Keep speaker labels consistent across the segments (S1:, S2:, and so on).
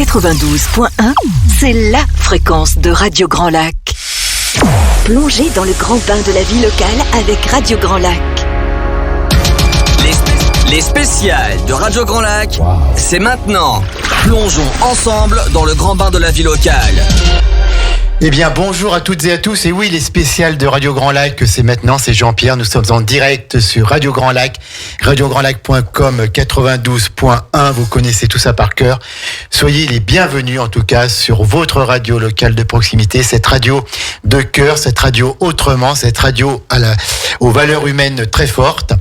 S1: 92.1, c'est la fréquence de Radio Grand Lac. Plongez dans le grand bain de la vie locale avec Radio Grand Lac.
S2: Les spéciales de Radio Grand Lac, c'est maintenant. Plongeons ensemble dans le grand bain de la vie locale.
S3: Eh bien, bonjour à toutes et à tous. Et oui, les spéciales de Radio Grand Lac, c'est maintenant, c'est Jean-Pierre. Nous sommes en direct sur Radio Grand Lac, radiograndlac.com 92.1. Vous connaissez tout ça par cœur. Soyez les bienvenus, en tout cas, sur votre radio locale de proximité. Cette radio de cœur, cette radio autrement, cette radio aux valeurs humaines très fortes,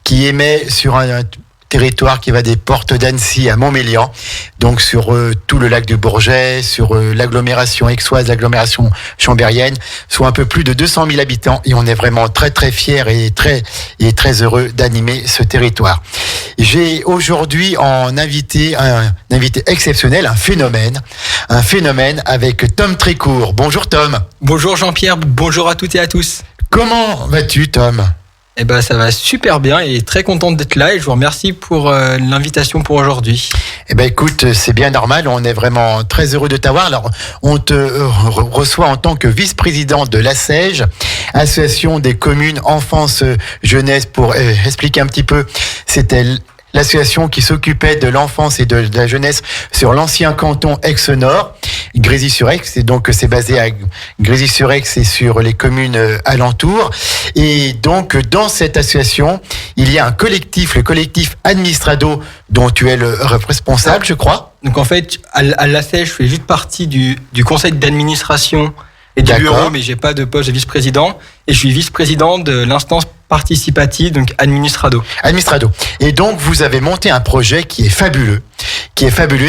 S3: qui émet sur un territoire qui va des portes d'Annecy à Montmélian, donc sur tout le lac du Bourget, sur l'agglomération aixoise, l'agglomération chambérienne, soit un peu plus de 200 000 habitants, et on est vraiment très très fiers et très heureux d'animer ce territoire. J'ai aujourd'hui un invité exceptionnel, un phénomène avec Tom Trécourt. Bonjour Tom.
S4: Bonjour Jean-Pierre, bonjour à toutes et à tous.
S3: Comment vas-tu Tom ?
S4: Eh ben, ça va super bien et très contente d'être là et je vous remercie pour l'invitation pour aujourd'hui.
S3: Eh ben, écoute, c'est bien normal. On est vraiment très heureux de t'avoir. Alors, on te reçoit en tant que vice-président de l'ASEJ, Association des communes enfance jeunesse, pour expliquer un petit peu. C'était l'association qui s'occupait de l'enfance et de la jeunesse sur l'ancien canton Aix-Nord, Grésy-sur-Aix, et donc c'est basé à Grésy-sur-Aix et sur les communes alentours. Et donc dans cette association, il y a un collectif, le collectif Administrado, dont tu es le responsable, je crois.
S4: Donc en fait, à l'ASEJ, je fais juste partie du conseil d'administration et du bureau, mais j'ai pas de poste de vice-président. Et je suis vice-président de l'instance participative, donc Administrado.
S3: Et donc, vous avez monté un projet qui est fabuleux.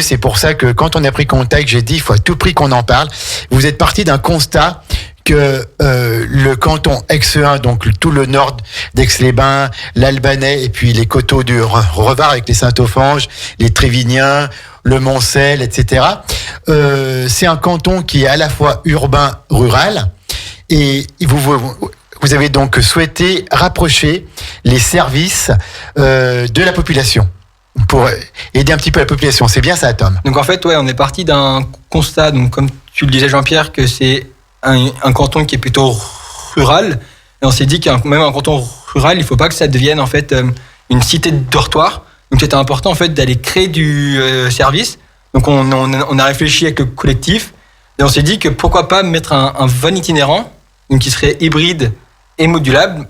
S3: C'est pour ça que quand on a pris contact, j'ai dit, il faut à tout prix qu'on en parle. Vous êtes parti d'un constat que le canton Aix-1, donc tout le nord d'Aix-les-Bains, l'Albanais et puis les coteaux du Revard avec les Saint-Ophanges, les Trévigniens, le Moncel, etc. C'est un canton qui est à la fois urbain, rural, et vous avez donc souhaité rapprocher les services de la population pour aider un petit peu la population. C'est bien ça, Tom ?
S4: Donc en fait, ouais, on est parti d'un constat, donc comme tu le disais Jean-Pierre, que c'est un canton qui est plutôt rural, et on s'est dit qu'un canton rural, il ne faut pas que ça devienne en fait une cité de dortoir. Donc c'était important en fait d'aller créer du service. Donc on a réfléchi avec le collectif et on s'est dit que pourquoi pas mettre un van itinérant, donc qui serait hybride et modulable.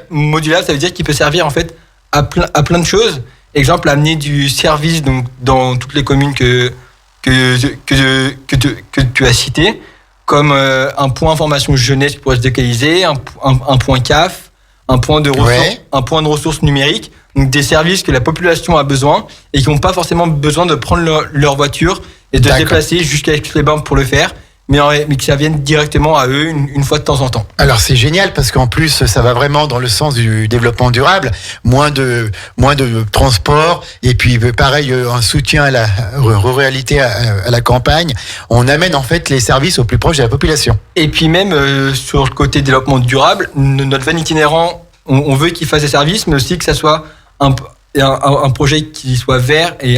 S4: Modulable, ça veut dire qu'il peut servir en fait à plein de choses. Exemple, amener du service donc dans toutes les communes que tu as citées, comme un point information jeunesse pour se délocaliser, un point CAF, un point de ressources numériques. Donc des services que la population a besoin et qui n'ont pas forcément besoin de prendre leur voiture et de se déplacer jusqu'à Aix-les-Bains pour le faire, mais que ça vienne directement à eux une fois de temps en temps.
S3: Alors c'est génial parce qu'en plus ça va vraiment dans le sens du développement durable, moins de transport et puis pareil un soutien à la ruralité, à la campagne. On amène en fait les services au plus proche de la population. Et
S4: puis même sur le côté développement durable, notre van itinérant, on veut qu'il fasse des services, mais aussi que ça soit un projet qui soit vert et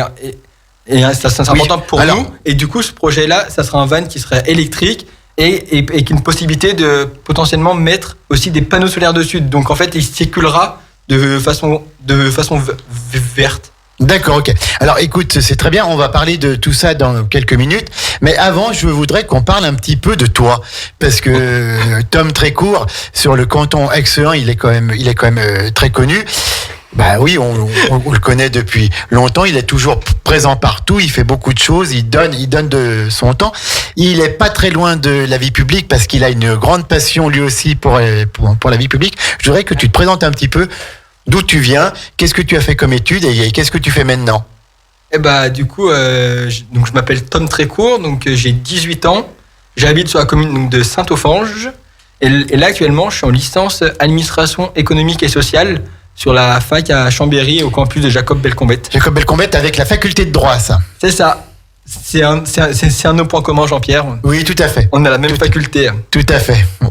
S4: ça c'est important pour nous. Et du coup, ce projet-là, ça sera un van qui serait électrique et qui a une possibilité de potentiellement mettre aussi des panneaux solaires dessus. Donc en fait, il circulera de façon verte.
S3: D'accord, ok. Alors écoute, c'est très bien, on va parler de tout ça dans quelques minutes, mais avant, je voudrais qu'on parle un petit peu de toi, parce que Tom Trécourt, sur le canton Aix-1, il est quand même très connu. Bah oui, on le connaît depuis longtemps, il est toujours présent partout, il fait beaucoup de choses, il donne de son temps. Il est pas très loin de la vie publique parce qu'il a une grande passion lui aussi pour la vie publique. Je voudrais que tu te présentes un petit peu d'où tu viens, qu'est-ce que tu as fait comme études et qu'est-ce que tu fais maintenant ?
S4: Eh bah du coup, donc je m'appelle Tom Trécourt, donc j'ai 18 ans, j'habite sur la commune donc, de Saint-Ophanges et là actuellement je suis en licence administration économique et sociale sur la fac à Chambéry au campus de Jacob Belcombette.
S3: Jacob Belcombette avec la faculté de droit, ça.
S4: C'est ça. C'est un de nos points communs, Jean-Pierre.
S3: Oui, tout à fait.
S4: On a la même faculté.
S3: Tout à fait. Bon.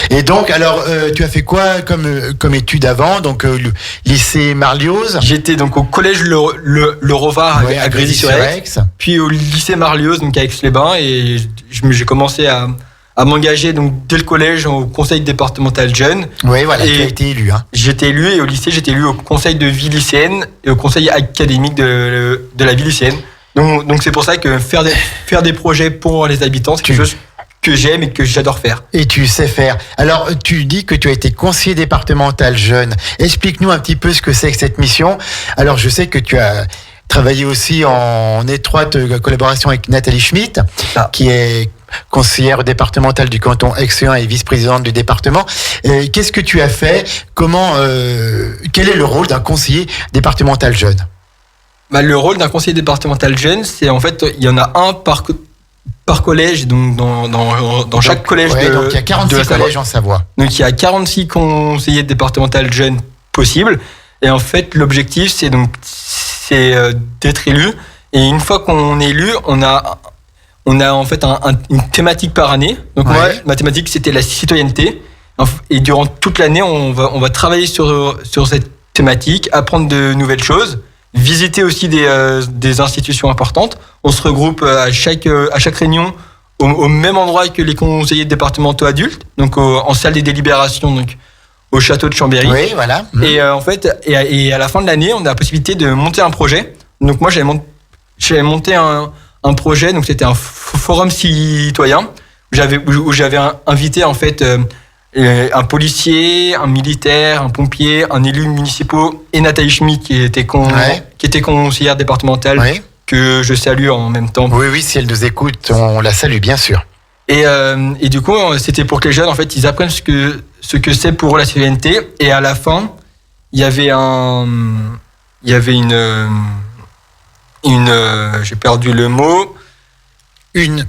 S3: Et donc, alors, tu as fait quoi comme étude avant? Donc, le lycée Marlioz.
S4: J'étais donc au collège le Rovard à Grésy-sur-Aix, puis au lycée Marlioz donc à Aix-les-Bains, et j'ai commencé à m'engager donc dès le collège au conseil départemental jeune.
S3: Oui, voilà,
S4: et
S3: tu as été élu. Hein.
S4: J'étais élu, et au lycée, j'étais élu au conseil de vie lycéenne et au conseil académique de la vie lycéenne. Donc c'est pour ça que faire des projets pour les habitants, c'est quelque chose que j'aime et que j'adore faire.
S3: Et tu sais faire. Alors, tu dis que tu as été conseiller départemental jeune. Explique-nous un petit peu ce que c'est que cette mission. Alors, je sais que tu as travaillé aussi en étroite collaboration avec Nathalie Schmitt, qui est conseillère départementale du canton Aix-les-Bains et vice-présidente du département. Qu'est-ce que tu as fait? Quel est le rôle d'un conseiller départemental jeune?
S4: Le rôle d'un conseiller départemental jeune, c'est en fait, il y en a un par collège, donc dans chaque collège
S3: donc il y a 46 collèges en Savoie.
S4: Donc il y a 46 conseillers départementaux jeunes possibles. Et en fait, l'objectif, c'est d'être élu. Et une fois qu'on est élu, on a en fait une thématique par année. Donc moi, ma thématique, c'était la citoyenneté. Et durant toute l'année, on va travailler sur cette thématique, apprendre de nouvelles choses, visiter aussi des institutions importantes. On se regroupe à chaque réunion au même endroit que les conseillers départementaux adultes, donc en salle des délibérations, donc au château de Chambéry.
S3: Oui, voilà.
S4: Et en fait, et à la fin de l'année, on a la possibilité de monter un projet. Donc moi, j'avais monté un projet, donc c'était un forum citoyen où j'avais invité en fait un policier, un militaire, un pompier, un élu municipal et Nathalie Schmitt qui était conseillère départementale, que je salue en même temps.
S3: Oui, si elle nous écoute, on la salue bien sûr.
S4: Et du coup, c'était pour que les jeunes en fait ils apprennent ce que c'est pour la citoyenneté. Et à la fin, il y avait j'ai perdu le mot. Il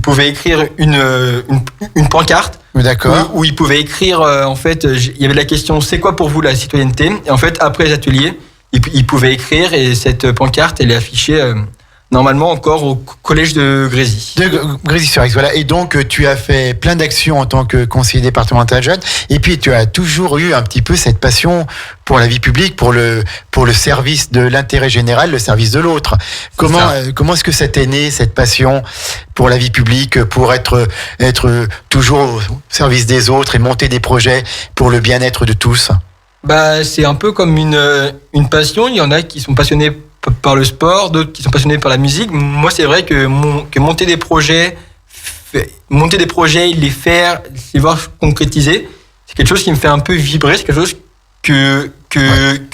S4: pouvait écrire une pancarte.
S3: D'accord.
S4: Où il pouvait écrire, en fait, il y avait la question, c'est quoi pour vous la citoyenneté? Et en fait, après les ateliers, il pouvait écrire, et cette pancarte, elle est affichée normalement encore au collège de Grésy.
S3: De Grésy-sur-Aix, voilà. Et donc, tu as fait plein d'actions en tant que conseiller départemental jeune. Et puis, tu as toujours eu un petit peu cette passion pour la vie publique, pour le service de l'intérêt général, le service de l'autre. Comment est-ce que ça t'est né, cette passion pour la vie publique, pour être toujours au service des autres et monter des projets pour le bien-être de tous?
S4: C'est un peu comme une passion. Il y en a qui sont passionnés par le sport, d'autres qui sont passionnés par la musique. Moi, c'est vrai que monter des projets, les faire, les voir concrétiser, c'est quelque chose qui me fait un peu vibrer. C'est quelque chose que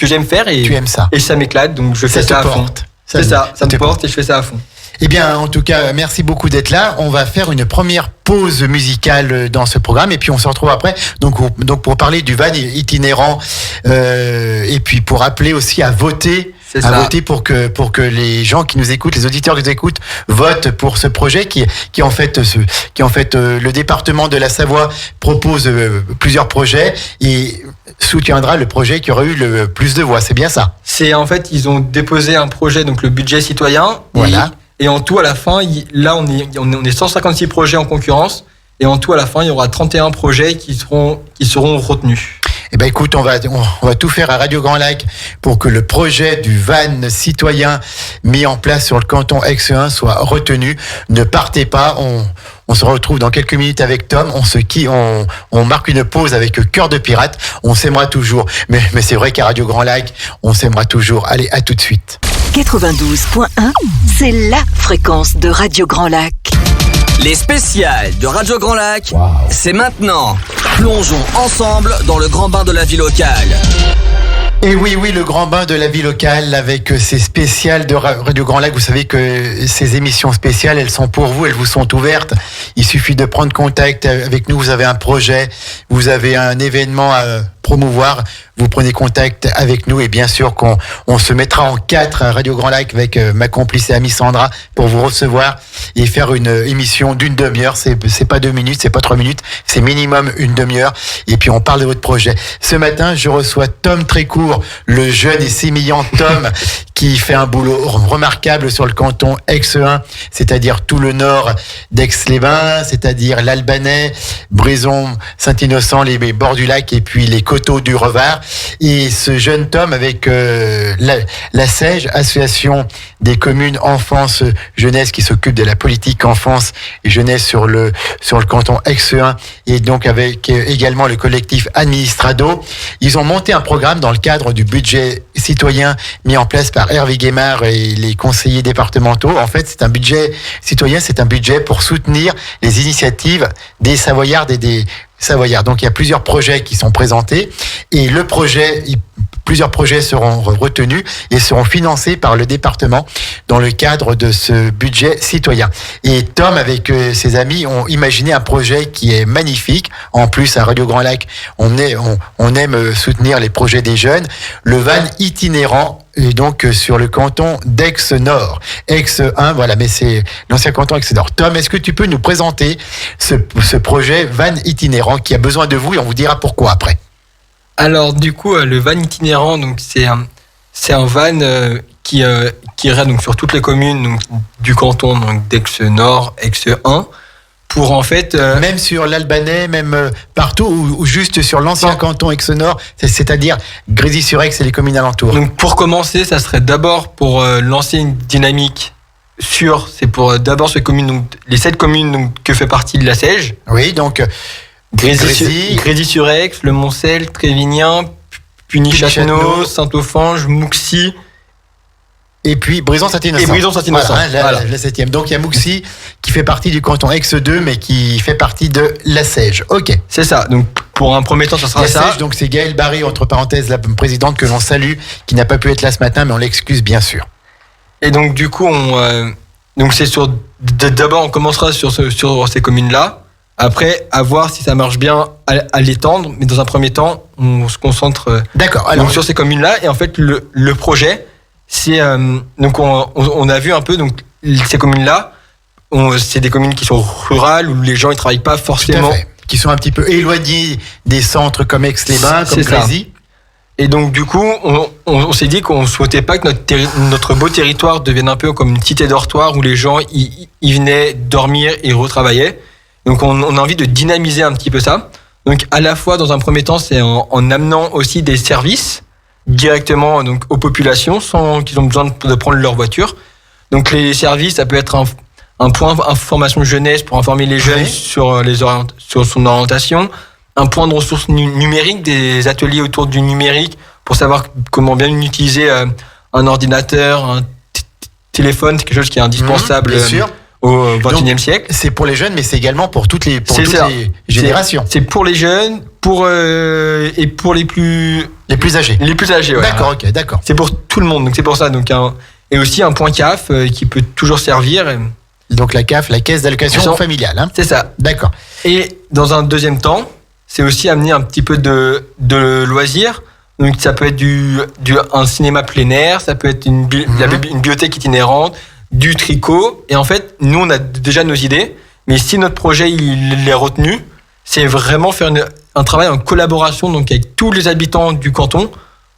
S4: j'aime faire, et
S3: tu aimes ça.
S4: Et ça m'éclate, donc je fais ça à fond. C'est ça me porte et je fais ça à fond.
S3: Eh bien, en tout cas, merci beaucoup d'être là. On va faire une première pause musicale dans ce programme, et puis on se retrouve après. Donc pour parler du van itinérant, et puis pour appeler aussi à voter. Voter pour que les gens qui nous écoutent, les auditeurs qui nous écoutent, votent pour ce projet qui en fait le département de la Savoie propose plusieurs projets et soutiendra le projet qui aurait eu le plus de voix. C'est bien ça?
S4: C'est en fait, ils ont déposé un projet, donc le budget citoyen.
S3: Voilà.
S4: Et en tout, à la fin, là, on est 156 projets en concurrence. Et en tout, à la fin, il y aura 31 projets qui seront retenus.
S3: Eh ben écoute, on va tout faire à Radio Grand Lac pour que le projet du van citoyen mis en place sur le canton Aix-les-Bains soit retenu. Ne partez pas, on se retrouve dans quelques minutes avec Tom. On marque une pause avec Cœur de Pirate. On s'aimera toujours, mais c'est vrai qu'à Radio Grand Lac, on s'aimera toujours. Allez, à tout de suite.
S1: 92.1, c'est la fréquence de Radio Grand Lac.
S2: Les spéciales de Radio Grand Lac, c'est maintenant. Plongeons ensemble dans le grand bain de la vie locale.
S3: Et oui, le grand bain de la vie locale avec ces spéciales de Radio Grand Lac. Vous savez que ces émissions spéciales, elles sont pour vous, elles vous sont ouvertes. Il suffit de prendre contact avec nous. Vous avez un projet, vous avez un événement à promouvoir. vous prenez contact avec nous et bien sûr qu'on se mettra en 4 à Radio Grand Lac avec ma complice et amie Sandra pour vous recevoir et faire une émission d'une demi-heure. C'est pas 2 minutes, c'est pas 3 minutes, c'est minimum une demi-heure. Et puis on parle de votre projet. Ce matin, je reçois Tom Trécourt, le jeune et sémillant Tom, qui fait un boulot remarquable sur le canton Aix-1, c'est-à-dire tout le nord d'Aix-les-Bains, c'est-à-dire l'Albanais, Brézon, Saint-Innocent, les bords du lac et puis les coteaux du Revard. Et ce jeune Tom avec la SEJ, Association des communes enfance jeunesse, qui s'occupe de la politique enfance et jeunesse sur le canton Aix-1, et donc avec également le collectif Administrado, ils ont monté un programme dans le cadre du budget citoyen mis en place par Hervé Guémard et les conseillers départementaux. En fait, c'est un budget citoyen, c'est un budget pour soutenir les initiatives des Savoyardes et des Savoyards. Donc il y a plusieurs projets qui sont présentés et plusieurs projets seront retenus et seront financés par le département dans le cadre de ce budget citoyen. Et Tom, avec ses amis, ont imaginé un projet qui est magnifique. En plus, à Radio Grand Lac, on aime soutenir les projets des jeunes. Le van itinérant, et donc sur le canton d'Aix-Nord. Aix-1, voilà, mais c'est l'ancien canton Aix-Nord. Tom, est-ce que tu peux nous présenter ce projet van itinérant qui a besoin de vous et on vous dira pourquoi après?
S4: Alors du coup, le van itinérant, donc c'est un van qui irait donc sur toutes les communes donc, du canton donc d'Aix-Nord, Aix-1, pour en fait
S3: même sur l'Albanais, même partout ou juste sur l'ancien canton Aix-Nord, c'est-à-dire Grésy-sur-Aix et les communes alentours.
S4: Donc pour commencer, ça serait d'abord pour lancer une dynamique c'est pour d'abord ces communes, donc les 7 communes donc, que fait partie de la SEJ.
S3: Oui, donc
S4: Grésy-sur-Aix, le Moncel, Trévignan, Puny-Châtenot, Saint-Offenge, Mouxy.
S3: Et puis Brézon-Saint-Innocent.
S4: Et Brézon-Saint-Innocent.
S3: Voilà, la 7e. Donc il y a Mouxy qui fait partie du canton Aix-2, mais qui fait partie de la SEJ. Ok.
S4: C'est ça. Donc pour un premier temps, ça sera
S3: la
S4: ça.
S3: SEJ, donc c'est Gaëlle Barry, entre parenthèses, la présidente que l'on salue, qui n'a pas pu être là ce matin, mais on l'excuse bien sûr.
S4: Et donc du coup, donc c'est d'abord on commencera sur ces communes-là. Après, à voir si ça marche bien à l'étendre, mais dans un premier temps, on se concentre donc sur ces communes-là. Et en fait, le projet, c'est donc on a vu un peu donc ces communes-là, c'est des communes qui sont rurales où les gens ils travaillent pas forcément,
S3: tout à fait, qui sont un petit peu éloignés des centres comme Aix-les-Bains, comme Grésy.
S4: Et donc du coup, on s'est dit qu'on souhaitait pas que notre beau territoire devienne un peu comme une cité dortoir où les gens y venaient dormir et retravaillaient. Donc on a envie de dynamiser un petit peu ça. Donc à la fois dans un premier temps, c'est en amenant aussi des services directement donc aux populations sans qu'ils ont besoin de prendre leur voiture. Donc les services, ça peut être un point information jeunesse pour informer les jeunes sur son orientation, un point de ressources numériques, des ateliers autour du numérique pour savoir comment bien utiliser un ordinateur, un téléphone, c'est quelque chose qui est indispensable.
S3: Bien sûr.
S4: Au XXIe siècle.
S3: C'est pour les jeunes, mais c'est également pour toutes les générations.
S4: C'est pour les jeunes, et pour les plus
S3: âgés.
S4: Les plus âgés, ouais.
S3: D'accord, ok, d'accord.
S4: C'est pour tout le monde, donc c'est pour ça. Donc et aussi un point CAF qui peut toujours servir.
S3: Donc la CAF, la caisse d'allocation familiale. Hein.
S4: C'est ça.
S3: D'accord.
S4: Et dans un deuxième temps, c'est aussi amener un petit peu de loisirs. Donc ça peut être un cinéma plein air, ça peut être une bibliothèque itinérante, du tricot. Et en fait, nous, on a déjà nos idées, mais si notre projet il est retenu, c'est vraiment faire un travail en collaboration donc avec tous les habitants du canton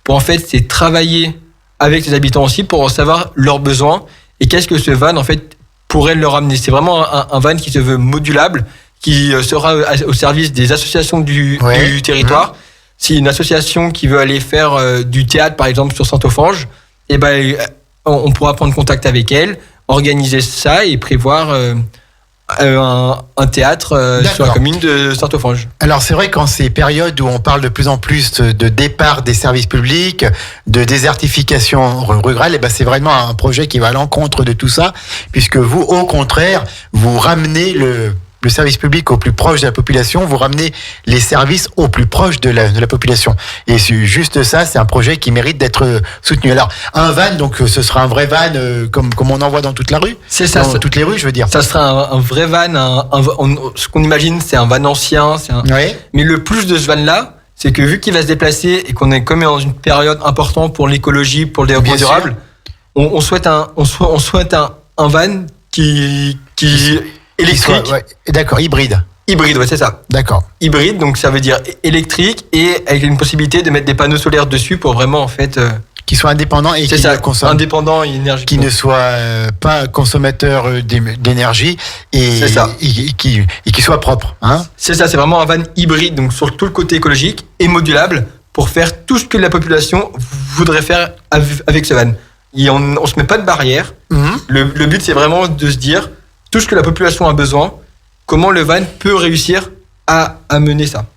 S4: pour en fait, c'est travailler avec les habitants aussi pour savoir leurs besoins et qu'est-ce que ce van en fait pourrait leur amener. C'est vraiment un van qui se veut modulable, qui sera au service des associations du territoire. Si une association qui veut aller faire du théâtre, par exemple, sur Saint-Offenge, eh ben, on pourra prendre contact avec elle, organiser ça et prévoir un théâtre sur la commune de Saint-Offenge.
S3: Alors c'est vrai qu'en ces périodes où on parle de plus en plus de départ des services publics, de désertification rurale, et ben c'est vraiment un projet qui va à l'encontre de tout ça, puisque vous, au contraire, vous ramenez le service public au plus proche de la population, vous ramenez les services au plus proche de la population. Et c'est juste ça, c'est un projet qui mérite d'être soutenu. Alors, un van, donc ce sera un vrai van comme on en voit dans toute la rue.
S4: C'est ça.
S3: Dans toutes les rues, je veux dire.
S4: Ça sera un vrai van. Ce qu'on imagine, c'est un van ancien. Mais le plus de ce van-là, c'est que vu qu'il va se déplacer et qu'on est comme dans une période importante pour l'écologie, pour le développement durable, on souhaite un van qui électrique.
S3: D'accord, hybride.
S4: Hybride, ouais, c'est ça.
S3: D'accord.
S4: Hybride, donc ça veut dire électrique et avec une possibilité de mettre des panneaux solaires dessus pour vraiment en fait.
S3: Qui soit indépendant et qui ne consomme.
S4: Indépendant et énergique.
S3: Qui ne soit pas consommateur d'énergie et qui soit propre. Hein.
S4: C'est ça, c'est vraiment un van hybride, donc sur tout le côté écologique et modulable pour faire tout ce que la population voudrait faire avec ce van. Et on ne se met pas de barrière. Le but, c'est vraiment de se dire tout ce que la population a besoin, comment le van peut réussir à mener ça.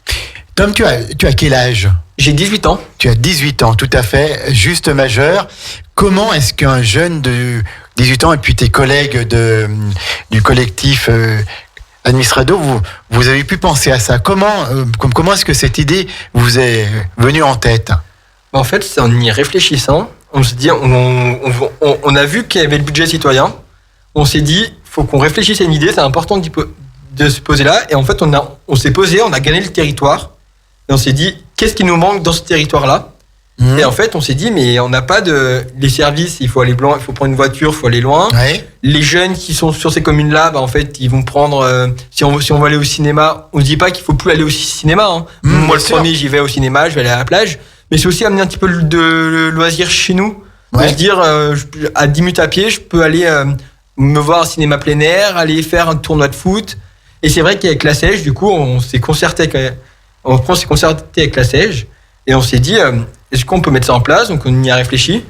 S3: Tom, tu as quel âge ?
S4: J'ai 18 ans.
S3: Tu as 18 ans, tout à fait, juste majeur. Comment est-ce qu'un jeune de 18 ans et puis tes collègues du collectif Administrado, vous avez pu penser à ça ? Comment est-ce que cette idée vous est venue en tête ?
S4: En fait, c'est en y réfléchissant, on se dit, on a vu qu'il y avait le budget citoyen, on s'est dit, il faut qu'on réfléchisse à une idée, c'est important de se poser là, et en fait, on s'est posé, on a gagné le territoire, et on s'est dit, qu'est-ce qui nous manque dans ce territoire-là ? Et en fait, on s'est dit, mais on n'a pas les services, il faut aller loin, il faut prendre une voiture, il faut aller loin.
S3: Ouais.
S4: Les jeunes qui sont sur ces communes-là, en fait, ils vont prendre, si on veut aller au cinéma, on ne dit pas qu'il ne faut plus aller au cinéma. Hein. Moi, le premier, j'y vais au cinéma, je vais aller à la plage. Mais c'est aussi amener un petit peu de loisir chez nous. Ouais. De se dire, à 10 minutes à pied, je peux aller me voir un cinéma plein air, aller faire un tournoi de foot. Et c'est vrai qu'avec la SEJ, du coup, on s'est concerté avec la SEJ et on s'est dit, est-ce qu'on peut mettre ça en place ? Donc on y a réfléchi.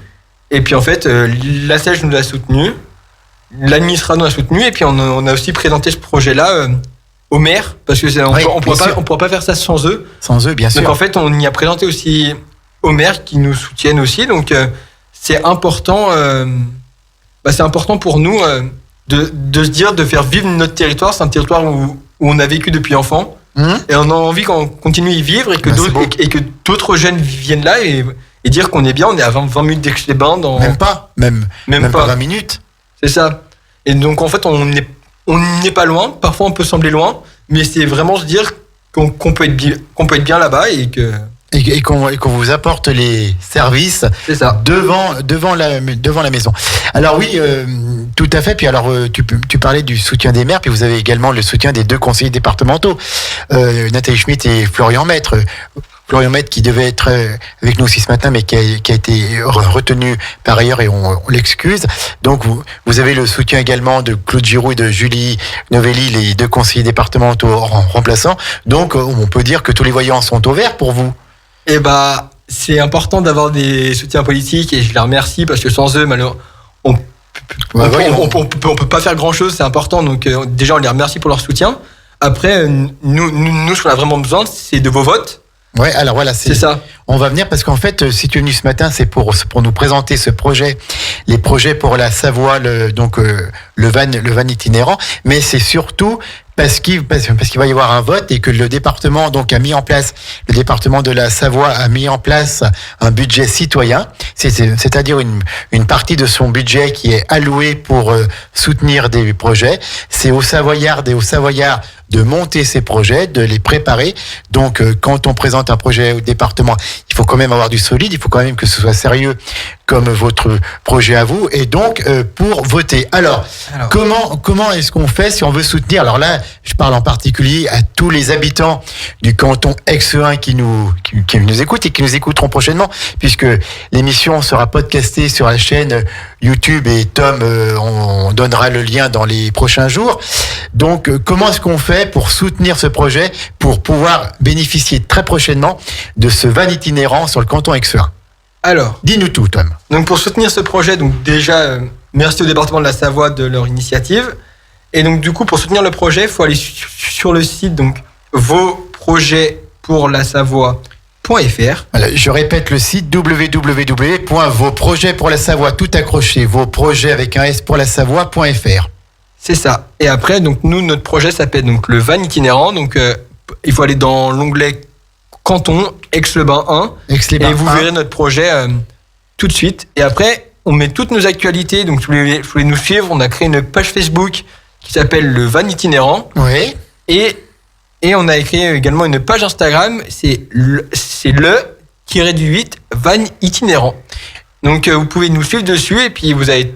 S4: Et puis en fait, la SEJ nous a soutenus, l'administration nous a soutenus, et puis on a aussi présenté ce projet-là au maire, parce que on pourra pas faire ça sans eux.
S3: Sans eux, bien sûr.
S4: Donc en fait, on y a présenté aussi au maire qui nous soutiennent aussi. Donc c'est important pour nous de se dire, de faire vivre notre territoire. C'est un territoire où on a vécu depuis enfant. Et on a envie qu'on continue à y vivre et que d'autres jeunes viennent là et dire qu'on est bien. On est à 20 minutes d'Aix-les-Bains. Même pas
S3: 20 minutes.
S4: C'est ça. Et donc en fait, on n'est pas loin. Parfois, on peut sembler loin, mais c'est vraiment se dire qu'on peut être bien là-bas et qu'on
S3: vous apporte les services devant la maison. Alors oui, tout à fait. Puis alors, tu parlais du soutien des maires, puis vous avez également le soutien des 2 conseillers départementaux, Nathalie Schmitt et Florian Maître. Florian Maître qui devait être avec nous aussi ce matin, mais qui a été retenu par ailleurs et on l'excuse. Donc vous avez le soutien également de Claude Giroux et de Julie Novelli, les 2 conseillers départementaux remplaçants. Donc on peut dire que tous les voyants sont au vert pour vous.
S4: Eh c'est important d'avoir des soutiens politiques et je les remercie parce que sans eux, malheureusement, on peut pas faire grand chose. C'est important. Donc déjà, on les remercie pour leur soutien. Après, nous, ce qu'on a vraiment besoin, c'est de vos votes.
S3: Ouais, alors voilà, c'est ça. On va venir parce qu'en fait, si tu es venu ce matin, c'est pour nous présenter ce projet, les projets pour la Savoie, le van itinérant, mais c'est surtout parce qu'il va y avoir un vote et que le département le département de la Savoie a mis en place un budget citoyen, c'est-à-dire une partie de son budget qui est allouée pour soutenir des projets. C'est aux Savoyardes et aux Savoyards de monter ces projets, de les préparer. Donc, quand on présente un projet au département, il faut quand même avoir du solide, il faut quand même que ce soit sérieux comme votre projet à vous. Et donc, pour voter. Alors comment est-ce qu'on fait si on veut soutenir ? Alors là, je parle en particulier à tous les habitants du canton Aix-1 qui nous écoutent et qui nous écouteront prochainement, puisque l'émission sera podcastée sur la chaîne YouTube et Tom, on donnera le lien dans les prochains jours. Donc, comment est-ce qu'on fait pour soutenir ce projet, pour pouvoir bénéficier très prochainement de ce van itinérant sur le canton Aix-1 ?
S4: Alors,
S3: dis-nous tout, Tom.
S4: Donc, pour soutenir ce projet, donc déjà, merci au département de la Savoie de leur initiative. Et donc, du coup, pour soutenir le projet, il faut aller sur le site, donc, vosprojetspourlasavoie.fr.
S3: Voilà, je répète le site www.vosprojetpourlasavoie, tout accroché, vos projets avec un S pour la Savoie.fr.
S4: C'est ça. Et après, donc, notre projet s'appelle donc le van itinérant. Donc, il faut aller dans l'onglet canton, Aix-les-Bains 1. Et vous verrez notre projet tout de suite. Et après, on met toutes nos actualités. Donc, vous voulez nous suivre. On a créé une page Facebook qui s'appelle le van itinérant.
S3: Oui.
S4: Et Et on a écrit également une page Instagram, c'est le-8 van itinérant. Donc vous pouvez nous suivre dessus et puis vous avez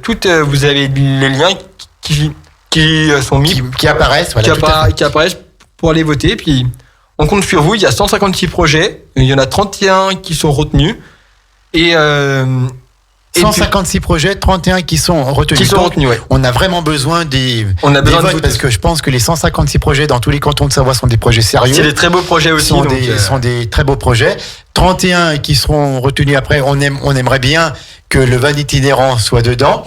S4: les liens qui sont mis,
S3: qui apparaissent,
S4: qui apparaissent pour aller voter. Puis on compte sur vous. Il y a 156 projets, il y en a 31 qui sont retenus et
S3: 156 projets, 31 qui sont retenus.
S4: Ouais.
S3: On a vraiment besoin des votes parce que je pense que les 156 projets dans tous les cantons de Savoie sont des projets sérieux.
S4: C'est des très beaux projets aussi.
S3: Sont des très beaux projets. 31 qui seront retenus après. On aimerait bien que le van itinérant soit dedans.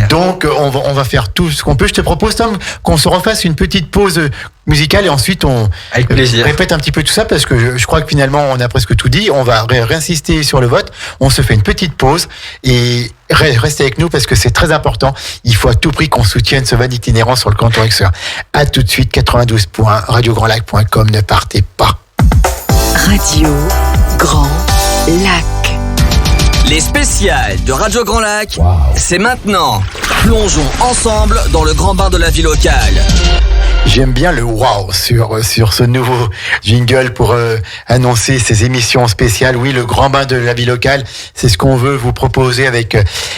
S3: Donc on va faire tout ce qu'on peut. Je te propose, Tom, qu'on se refasse une petite pause musicale et ensuite on répète un petit peu tout ça parce que je crois que finalement on a presque tout dit. On va réinsister sur le vote. On se fait une petite pause et restez avec nous parce que c'est très important. Il faut à tout prix qu'on soutienne ce van itinérant sur le canton Aixeur. À tout de suite, 92 points, radiograndlac.com. Ne partez pas.
S1: Radio Grand Lac.
S2: Les spéciales de Radio Grand Lac, c'est maintenant. Plongeons ensemble dans le grand bain de la vie locale.
S3: J'aime bien le wow sur ce nouveau jingle pour annoncer ces émissions spéciales. Oui, le grand bain de la vie locale, c'est ce qu'on veut vous proposer avec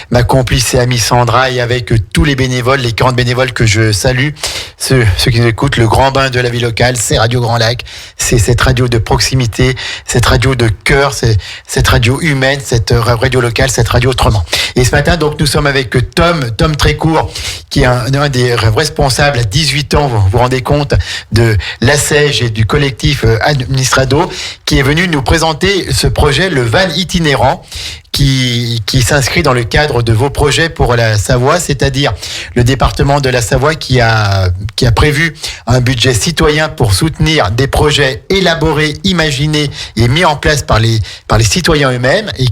S3: ma complice et amie Sandra et avec tous les bénévoles, les 40 bénévoles que je salue. Ceux qui nous écoutent, le grand bain de la vie locale, c'est Radio Grand Lac. C'est cette radio de proximité, cette radio de cœur, c'est cette radio humaine, cette radio locale, cette radio autrement. Et ce matin, donc, nous sommes avec Tom Trécourt, qui est un des responsables à 18 ans, vous vous rendez compte, de l'ASSEJ et du collectif Administrado, qui est venu nous présenter ce projet, le van itinérant, qui s'inscrit dans le cadre de vos projets pour la Savoie, c'est-à-dire le département de la Savoie qui a prévu un budget citoyen pour soutenir des projets élaborés, imaginés et mis en place par les citoyens eux-mêmes et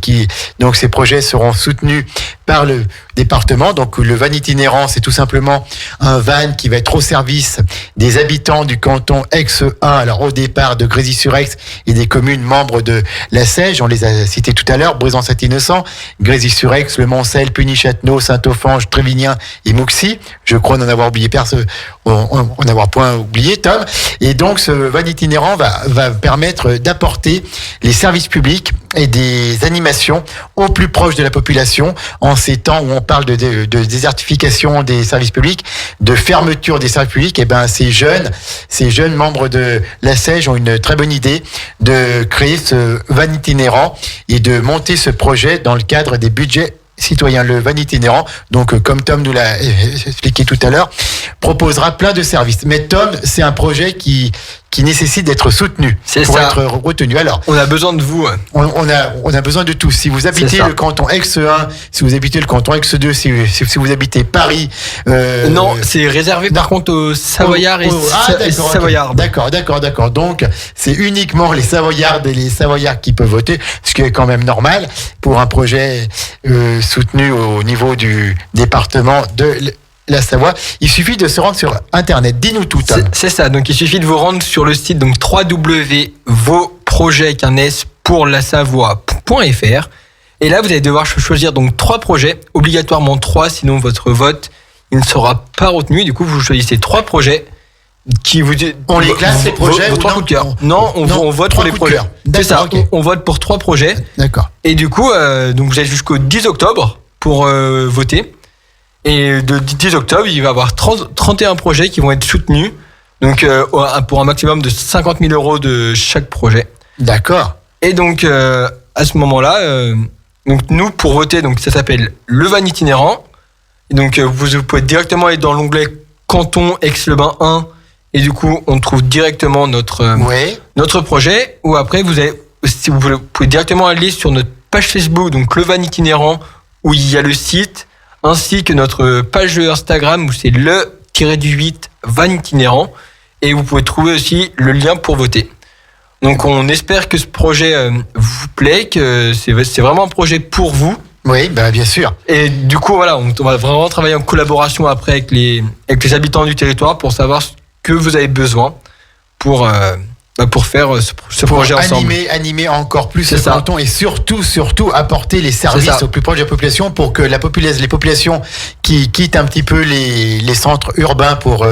S3: donc ces projets seront soutenus par le département. Donc le van itinérant, c'est tout simplement un van qui va être au service des habitants du canton Aix-1, alors au départ de Grésy-sur-Aix et des communes membres de l'ASSEJ, on les a cités tout à l'heure, Brézan-Saint-Innocent, Grésy-sur-Aix, Le Moncel, Puny-Châtenot, Saint-Offenge, Trévignan et Mouxy. Je crois n'en avoir oublié personne, en avoir point oublié, Tom. Et donc ce van itinérant va permettre d'apporter les services publics et des animations au plus proche de la population en ces temps où on parle de désertification des services publics, de fermeture des services publics. Et ben ces jeunes membres de l'ASSEJ ont une très bonne idée de créer ce van itinérant et de monter ce projet dans le cadre des budgets citoyens. Le van itinérant, donc comme Tom nous l'a expliqué tout à l'heure, proposera plein de services. Mais Tom, c'est un projet qui nécessite d'être soutenu pour être retenu. Alors,
S4: on a besoin de vous.
S3: On a besoin de tous. Si vous habitez le canton Aix-1, si vous habitez le canton Aix-2, si vous habitez Paris...
S4: non, c'est réservé par contre aux Savoyards et Savoyardes.
S3: D'accord. Donc, c'est uniquement les Savoyardes et les Savoyards qui peuvent voter, ce qui est quand même normal pour un projet soutenu au niveau du département de la Savoie. Il suffit de se rendre sur Internet. Dis-nous tout, Tom.
S4: C'est ça. Donc, il suffit de vous rendre sur le site donc www.vosprojets.fr. Et là, vous allez devoir choisir donc 3 projets, obligatoirement 3, sinon votre vote il ne sera pas retenu. Du coup, vous choisissez 3 projets qui vous.
S3: On les classe ces projets
S4: vos 3 coups de cœur. Non, on vote pour les projets. C'est ça. Okay. On vote pour 3 projets.
S3: D'accord.
S4: Et du coup, donc vous avez jusqu'au 10 octobre pour voter. Et de 10 octobre, il va y avoir 31 projets qui vont être soutenus. Donc, pour un maximum de 50 000 euros de chaque projet.
S3: D'accord.
S4: Et donc, à ce moment-là, donc nous, pour voter, donc ça s'appelle le van itinérant. Et donc, vous pouvez directement aller dans l'onglet Canton Aix-les-Bains 1. Et du coup, on trouve directement notre projet. Ou après, si vous pouvez directement aller sur notre page Facebook, donc le van itinérant, où il y a le site, ainsi que notre page Instagram où c'est le-8 van itinérant et vous pouvez trouver aussi le lien pour voter. Donc on espère que ce projet vous plaît, que c'est vraiment un projet pour vous.
S3: Oui, bien sûr.
S4: Et du coup voilà, on va vraiment travailler en collaboration après avec les habitants du territoire pour savoir ce que vous avez besoin pour faire ce projet ensemble.
S3: Animer encore plus le canton et surtout apporter les services au plus proche de la population pour que les populations qui quittent un petit peu les centres urbains pour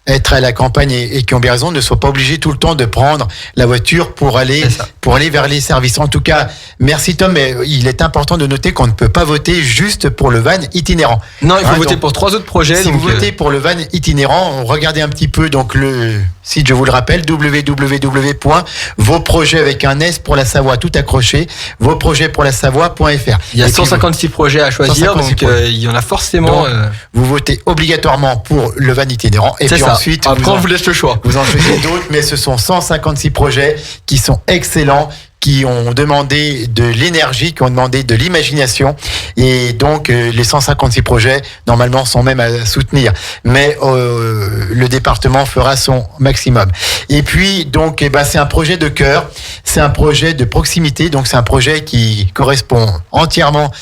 S3: être à la campagne et qui ont bien raison, ne soient pas obligés tout le temps de prendre la voiture pour aller vers les services. En tout cas, merci Tom, mais il est important de noter qu'on ne peut pas voter juste pour le van itinérant.
S4: Non, il faut voter pour 3 autres projets.
S3: Si vous votez pour le van itinérant, regardez un petit peu donc le site, je vous le rappelle, www.vosprojets avec un S pour la Savoie, tout accroché, vosprojetpourlasavoie.fr.
S4: Il y a 156 projets à choisir, donc il y en a forcément.
S3: Donc, vous votez obligatoirement pour le van itinérant et puis ensuite
S4: après on vous laisse le choix.
S3: Vous en choisissez d'autres, mais ce sont 156 projets qui sont excellents, qui ont demandé de l'énergie, qui ont demandé de l'imagination, et donc les 156 projets normalement sont même à soutenir, mais le département fera son maximum. Et puis donc c'est un projet de cœur, c'est un projet de proximité, donc c'est un projet qui correspond entièrement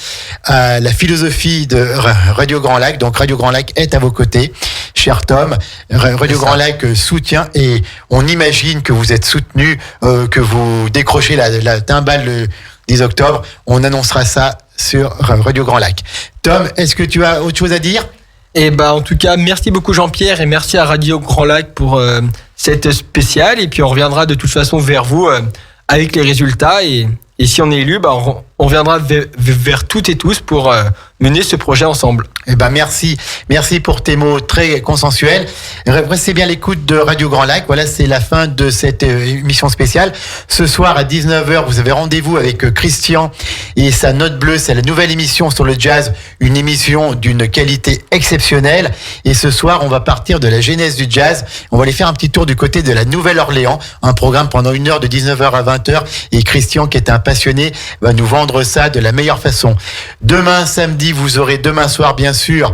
S3: à la philosophie de Radio Grand Lac. Donc Radio Grand Lac est à vos côtés, cher Tom. Radio Grand Lac soutient, et on imagine que vous êtes soutenu, que vous décrochez la timbale le 10 octobre. On annoncera ça sur Radio Grand Lac. Tom, est-ce que tu as autre chose à dire ?
S4: En tout cas, merci beaucoup Jean-Pierre, et merci à Radio Grand Lac pour cette spéciale, et puis on reviendra de toute façon vers vous avec les résultats, et si on est élu, on reviendra vers toutes et tous pour mener ce projet ensemble.
S3: Merci pour tes mots très consensuels. Restez bien à l'écoute de Radio Grand Lac. Voilà, c'est la fin de cette émission spéciale. Ce soir à 19h, vous avez rendez-vous avec Christian et sa note bleue. C'est la nouvelle émission sur le jazz, une émission d'une qualité exceptionnelle. Et ce soir, on va partir de la genèse du jazz. On va aller faire un petit tour du côté de la Nouvelle-Orléans, un programme pendant 1 heure de 19h à 20h. Et Christian, qui est un passionné, va nous vendre ça de la meilleure façon. Demain, samedi, vous aurez demain soir, bien sûr,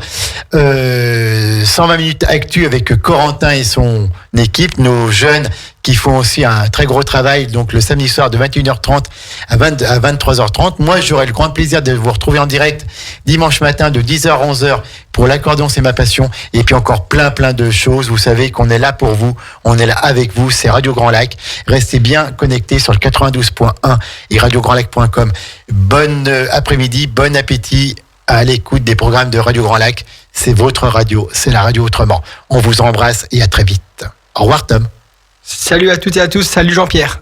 S3: 120 minutes actu avec Corentin et son équipe, nos jeunes qui font aussi un très gros travail, donc le samedi soir de 21h30 à 23h30. Moi, j'aurai le grand plaisir de vous retrouver en direct dimanche matin de 10h à 11h pour l'accordéon, c'est ma passion, et puis encore plein de choses. Vous savez qu'on est là pour vous, on est là avec vous, c'est Radio Grand Lac. Restez bien connectés sur le 92.1 et radiograndlac.com. Bon après-midi, bon appétit à l'écoute des programmes de Radio Grand Lac. C'est votre radio, c'est la radio autrement. On vous embrasse et à très vite. Au revoir Tom.
S4: Salut à toutes et à tous, salut Jean-Pierre.